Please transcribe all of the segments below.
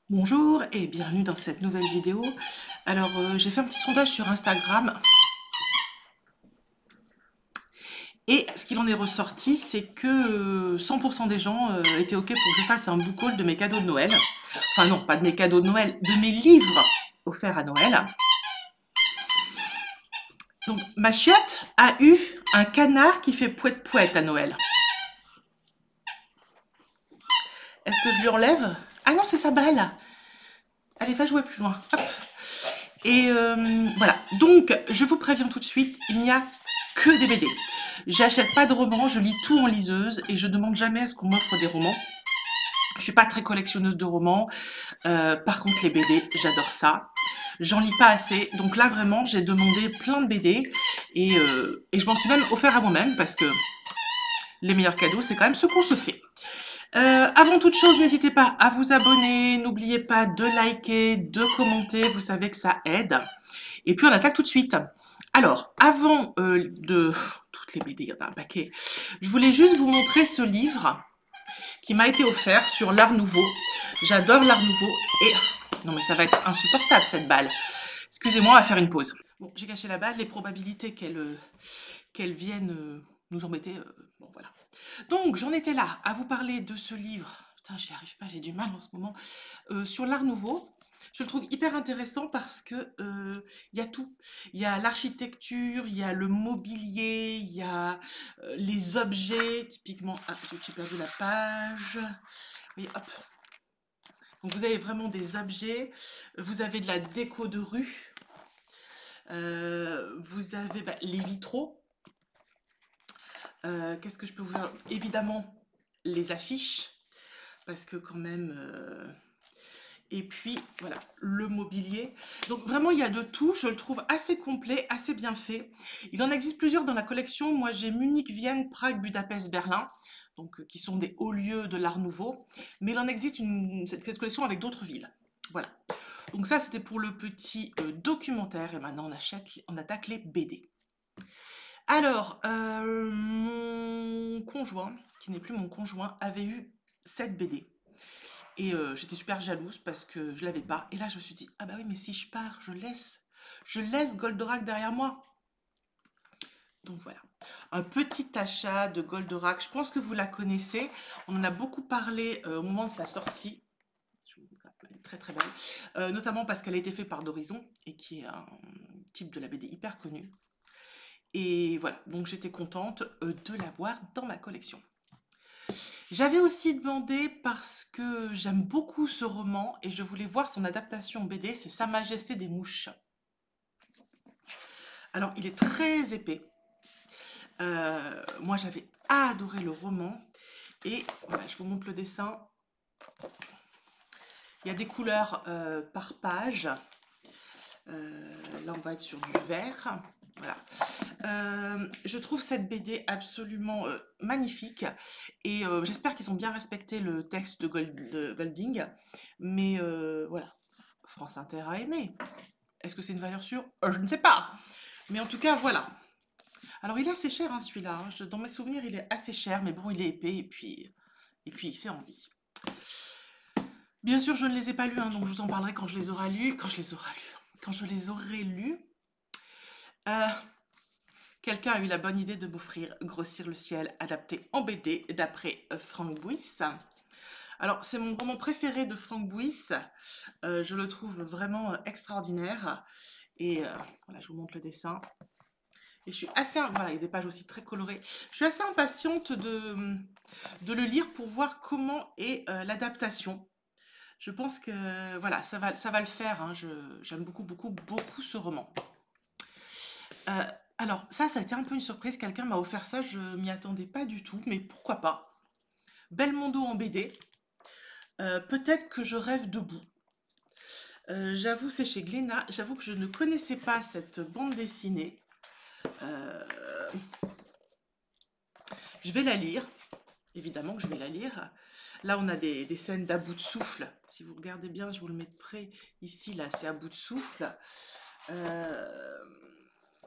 Bonjour et bienvenue dans cette nouvelle vidéo. Alors, j'ai fait un petit sondage sur Instagram et ce qu'il en est ressorti, c'est que 100% des gens étaient OK pour que je fasse un book haul de mes cadeaux de Noël. Enfin non, pas de mes cadeaux de Noël, de mes livres offerts à Noël. Donc, ma chiotte a eu un canard qui fait pouette-pouette à Noël. Est-ce que je lui enlève? Ah non, c'est sa balle. Allez, va jouer plus loin. Hop. Et voilà. Donc, je vous préviens tout de suite, il n'y a que des BD. J'achète pas de romans, je lis tout en liseuse et je demande jamais à ce qu'on m'offre des romans. Je suis pas très collectionneuse de romans. Par contre, les BD, j'adore ça. J'en lis pas assez. Donc là, vraiment, j'ai demandé plein de BD et je m'en suis même offert à moi-même parce que les meilleurs cadeaux, c'est quand même ce qu'on se fait. Avant toute chose, n'hésitez pas à vous abonner. N'oubliez pas de liker, de commenter. Vous savez que ça aide. Et puis on attaque tout de suite. Alors, avant de toutes les BD, il y en a un paquet, je voulais juste vous montrer ce livre qui m'a été offert sur l'art nouveau. J'adore l'art nouveau et... Non mais ça va être insupportable cette balle. Excusez-moi, on va faire une pause. Bon, j'ai caché la balle, les probabilités qu'elle vienne nous embêter, bon voilà. Donc, j'en étais là à vous parler de ce livre. Putain, j'y arrive pas, j'ai du mal en ce moment. Sur l'art nouveau. Je le trouve hyper intéressant parce que il y a tout. Il y a l'architecture, il y a le mobilier, il y a les objets. Typiquement, ah, j'ai perdu la page. Oui, hop. Donc vous avez vraiment des objets. Vous avez de la déco de rue. Vous avez les vitraux. Qu'est-ce que je peux vous faire? Évidemment, les affiches. Parce que quand même... Et puis, voilà, le mobilier. Donc, vraiment, il y a de tout. Je le trouve assez complet, assez bien fait. Il en existe plusieurs dans la collection. Moi, j'ai Munich, Vienne, Prague, Budapest, Berlin, donc qui sont des hauts lieux de l'art nouveau. Mais il en existe cette collection avec d'autres villes. Voilà. Donc ça, c'était pour le petit documentaire. Et maintenant, on attaque les BD. Alors, mon conjoint, qui n'est plus mon conjoint, avait eu cette BD. Et j'étais super jalouse parce que je l'avais pas. Et là, je me suis dit, ah bah oui, mais si je pars, je laisse Goldorak derrière moi. Donc voilà, un petit achat de Goldorak. Je pense que vous la connaissez. On en a beaucoup parlé au moment de sa sortie. Elle est très très belle. Notamment parce qu'elle a été faite par d'Horizon et qui est un type de la BD hyper connu. Et voilà, donc j'étais contente de l'avoir dans ma collection. J'avais aussi demandé parce que j'aime beaucoup ce roman et je voulais voir son adaptation BD, c'est Sa Majesté des Mouches. Alors, il est très épais. Moi, j'avais adoré le roman. Et voilà, je vous montre le dessin. Il y a des couleurs par page. Là, on va être sur du vert. Voilà. Je trouve cette BD absolument magnifique et j'espère qu'ils ont bien respecté le texte de Golding. Mais voilà, France Inter a aimé. Est-ce que c'est une valeur sûre? Je ne sais pas. Mais en tout cas, voilà. Alors, il est assez cher, hein, celui-là. Hein. Dans mes souvenirs, il est assez cher, mais bon, il est épais et puis il fait envie. Bien sûr, je ne les ai pas lus, hein, donc je vous en parlerai quand je les aurai lus. Quand je les aurai lus. Euh, Quelqu'un a eu la bonne idée de m'offrir Grossir le ciel, adapté en BD d'après Franck Bouys. Alors, c'est mon roman préféré de Franck Bouys. Je le trouve vraiment extraordinaire. Et voilà, je vous montre le dessin. Et je suis assez... Voilà, il y a des pages aussi très colorées. Je suis assez impatiente de le lire pour voir comment est l'adaptation. Je pense que voilà, ça va le faire. Hein. J'aime beaucoup, beaucoup, beaucoup ce roman. Alors, ça a été un peu une surprise. Quelqu'un m'a offert ça, je m'y attendais pas du tout, mais pourquoi pas. Belmondo en BD. Peut-être que je rêve debout. J'avoue, c'est chez Glénat. J'avoue que je ne connaissais pas cette bande dessinée. Euh, je vais la lire. Évidemment que je vais la lire. Là, on a des scènes d'à bout de souffle. Si vous regardez bien, je vous le mets de près. Ici, là, c'est à bout de souffle.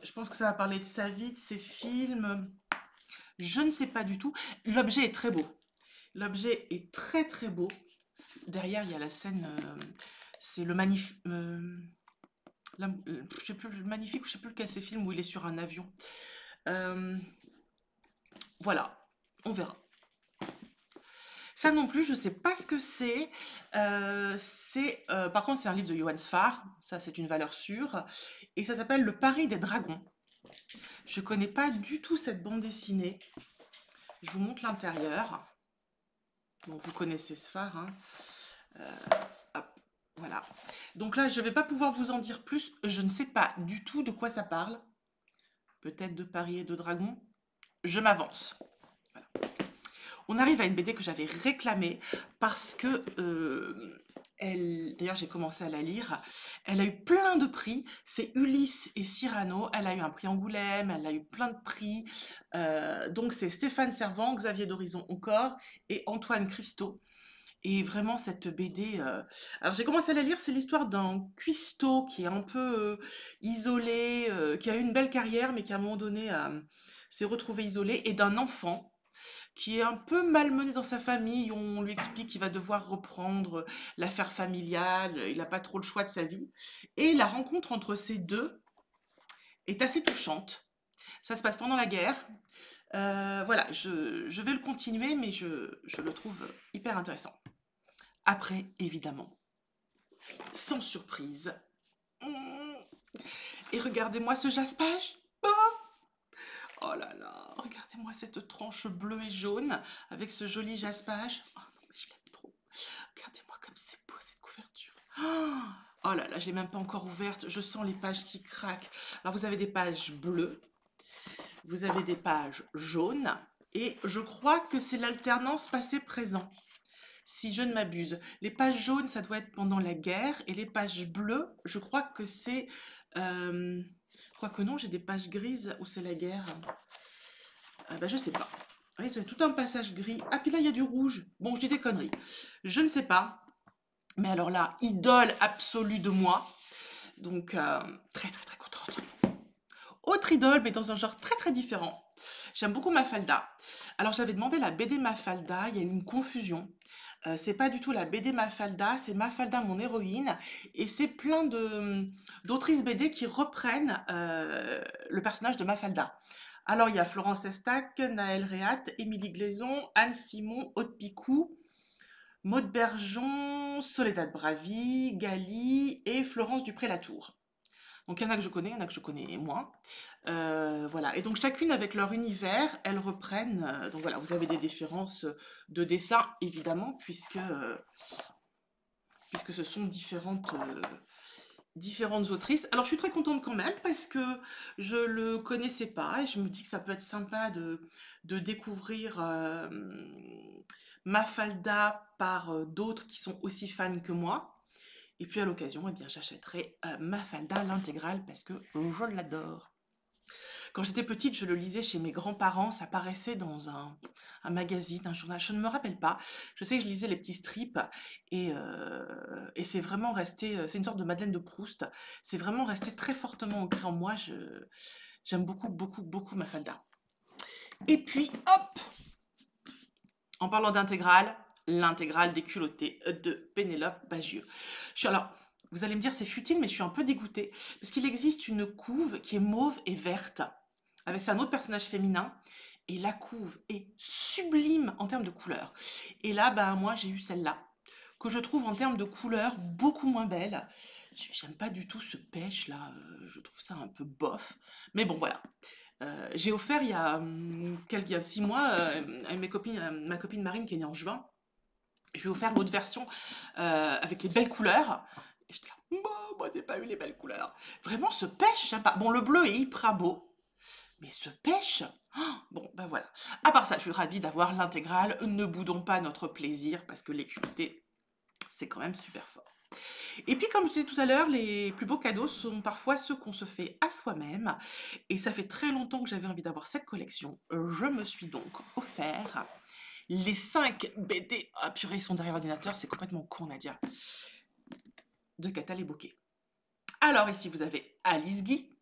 Je pense que ça va parler de sa vie, de ses films. Je ne sais pas du tout. L'objet est très beau. L'objet est très très beau. Derrière, il y a la scène, c'est le magnifique... je sais plus, le magnifique, je sais plus lequel c'est film où il est sur un avion. Euh, voilà, on verra. Ça non plus, je sais pas ce que c'est. Par contre, c'est un livre de Johann Sfar. Ça, c'est une valeur sûre. Et ça s'appelle Le Pari des dragons. Je connais pas du tout cette bande dessinée. Je vous montre l'intérieur. Bon, vous connaissez Sfar, hein. Hop, voilà. Donc là, je vais pas pouvoir vous en dire plus. Je ne sais pas du tout de quoi ça parle. Peut-être de paris et de dragons. Je m'avance. Voilà. On arrive à une BD que j'avais réclamée parce que, d'ailleurs j'ai commencé à la lire, elle a eu plein de prix, c'est Ulysse et Cyrano, elle a eu un prix Angoulême, elle a eu plein de prix, donc c'est Stéphane Servant, Xavier d'Horizon encore et Antoine Christo. Et vraiment cette BD, alors j'ai commencé à la lire, c'est l'histoire d'un cuistot qui est un peu isolé, qui a eu une belle carrière mais qui à un moment donné s'est retrouvé isolé, et d'un enfant qui est un peu malmené dans sa famille. On lui explique qu'il va devoir reprendre l'affaire familiale, il n'a pas trop le choix de sa vie. Et la rencontre entre ces deux est assez touchante. Ça se passe pendant la guerre. Voilà, je vais le continuer, mais je le trouve hyper intéressant. Après, évidemment, sans surprise. Et regardez-moi ce jaspage. Oh là là, regardez-moi cette tranche bleue et jaune avec ce joli jaspage. Oh non, mais je l'aime trop. Regardez-moi comme c'est beau cette couverture. Oh là là, je l'ai même pas encore ouverte. Je sens les pages qui craquent. Alors vous avez des pages bleues, vous avez des pages jaunes, et je crois que c'est l'alternance passé-présent, si je ne m'abuse. Les pages jaunes, ça doit être pendant la guerre, et les pages bleues, je crois que c'est... Quoique non, j'ai des pages grises où c'est la guerre. Bah, je sais pas. Oui, c'est tout un passage gris. Ah, puis là, il y a du rouge. Bon, je dis des conneries. Je ne sais pas. Mais alors là, idole absolue de moi. Donc, très, très, très contente. Autre idole, mais dans un genre très, très différent. J'aime beaucoup Mafalda. Alors, j'avais demandé la BD Mafalda. Il y a eu une confusion. C'est pas du tout la BD Mafalda, c'est Mafalda mon héroïne, et c'est plein d'autrices BD qui reprennent le personnage de Mafalda. Alors il y a Florence Estac, Naël Réat, Émilie Glaison, Anne Simon, Aude Picou, Maude Bergeon, Soledad Bravi, Gali et Florence Dupré-Latour. Donc il y en a que je connais, il y en a que je connais moins. Voilà. Et donc chacune avec leur univers, elles reprennent. Donc voilà, vous avez des différences de dessin, évidemment, puisque ce sont différentes autrices. Alors je suis très contente quand même parce que je le connaissais pas et je me dis que ça peut être sympa de découvrir Mafalda par d'autres qui sont aussi fans que moi. Et puis à l'occasion, eh bien, j'achèterai Mafalda l'intégrale parce que je l'adore. Quand j'étais petite, je le lisais chez mes grands-parents, ça paraissait dans un magazine, un journal, je ne me rappelle pas. Je sais que je lisais les petits strips et c'est vraiment resté, c'est une sorte de Madeleine de Proust, c'est vraiment resté très fortement ancré en moi, j'aime beaucoup, beaucoup, beaucoup Mafalda. Et puis, hop, en parlant d'intégrale, l'intégrale des culottés de Pénélope Bagieux. Alors, vous allez me dire c'est futile, mais je suis un peu dégoûtée, parce qu'il existe une couve qui est mauve et verte, avec un autre personnage féminin, et la couve est sublime en termes de couleurs. Et là, bah, moi, j'ai eu celle-là, que je trouve en termes de couleurs beaucoup moins belle. J'aime pas du tout ce pêche là, je trouve ça un peu bof. Mais bon, voilà. J'ai offert il y a 6 mois à ma copine Marine qui est née en juin. Je lui ai offert l'autre version avec les belles couleurs. Et j'étais là, moi j'ai pas eu les belles couleurs. Vraiment, ce pêche, j'aime pas. Bon, le bleu est hyper beau, mais ce pêche, bon, ben voilà. À part ça, je suis ravie d'avoir l'intégrale. Ne boudons pas notre plaisir parce que les culottés, c'est quand même super fort. Et puis, comme je disais tout à l'heure, les plus beaux cadeaux sont parfois ceux qu'on se fait à soi-même. Et ça fait très longtemps que j'avais envie d'avoir cette collection. Je me suis donc offert les 5 BD. Ah purée, ils sont derrière l'ordinateur, c'est complètement con, Nadia. De Catal et Bouquet. Alors ici, vous avez Alice Guy,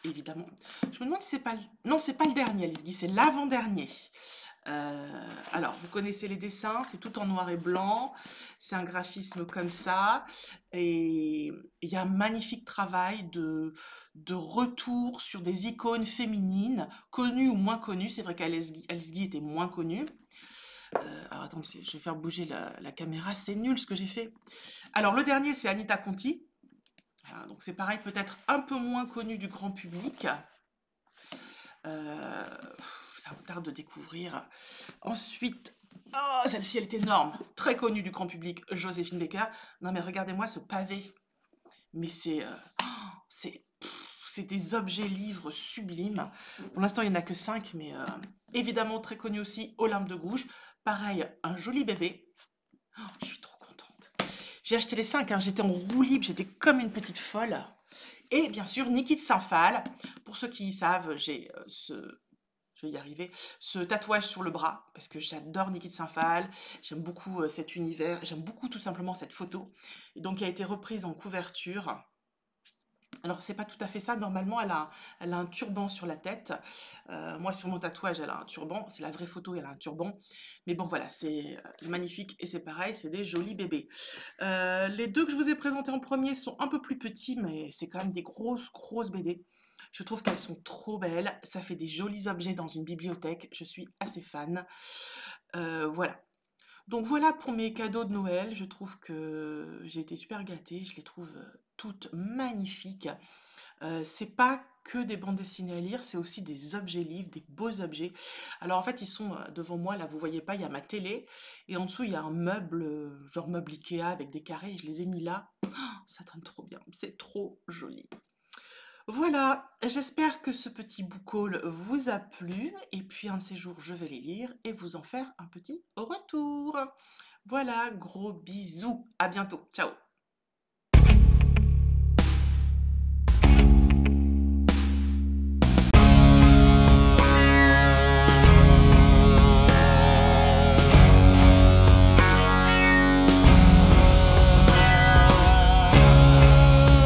évidemment. Je me demande si c'est pas... Non, c'est pas le dernier, Alice Guy, c'est l'avant-dernier. Alors, vous connaissez les dessins, c'est tout en noir et blanc, c'est un graphisme comme ça, et il y a un magnifique travail de retour sur des icônes féminines, connues ou moins connues. C'est vrai qu'Alice Guy était moins connue. Alors, attends, je vais faire bouger la caméra, c'est nul ce que j'ai fait. Alors, le dernier, c'est Anita Conti. Voilà, donc, c'est pareil, peut-être un peu moins connu du grand public. Euh, Ça me tarde de découvrir. Ensuite, oh, celle-ci, elle est énorme. Très connue du grand public, Joséphine Baker. Non, mais regardez-moi ce pavé. Mais c'est des objets livres sublimes. Pour l'instant, il n'y en a que 5, mais évidemment très connu aussi, Olympe de Gouges. Pareil, un joli bébé. Oh, je suis trop contente. J'ai acheté les 5, hein, j'étais en roue libre, j'étais comme une petite folle. Et bien sûr, Niki de Saint-Phal. Pour ceux qui savent, j'ai je vais y arriver, ce tatouage sur le bras, parce que j'adore Niki de Saint-Phal, j'aime beaucoup cet univers, j'aime beaucoup tout simplement cette photo, et donc qui a été reprise en couverture. Alors, c'est pas tout à fait ça, normalement, elle a un turban sur la tête. Moi, sur mon tatouage, elle a un turban, c'est la vraie photo, elle a un turban. Mais bon, voilà, c'est magnifique, et c'est pareil, c'est des jolis bébés. Les deux que je vous ai présentés en premier sont un peu plus petits, mais c'est quand même des grosses, grosses BD. Je trouve qu'elles sont trop belles, ça fait des jolis objets dans une bibliothèque, je suis assez fan. Voilà. Donc voilà pour mes cadeaux de Noël, je trouve que j'ai été super gâtée, je les trouve toutes magnifiques. C'est pas que des bandes dessinées à lire, c'est aussi des objets livres, des beaux objets. Alors en fait, ils sont devant moi, là vous voyez pas, il y a ma télé, et en dessous il y a un meuble, genre meuble Ikea avec des carrés, et je les ai mis là. Oh, ça donne trop bien, c'est trop joli. Voilà, j'espère que ce petit book haul vous a plu, et puis un de ces jours, je vais les lire et vous en faire un petit retour. Voilà, gros bisous, à bientôt, ciao.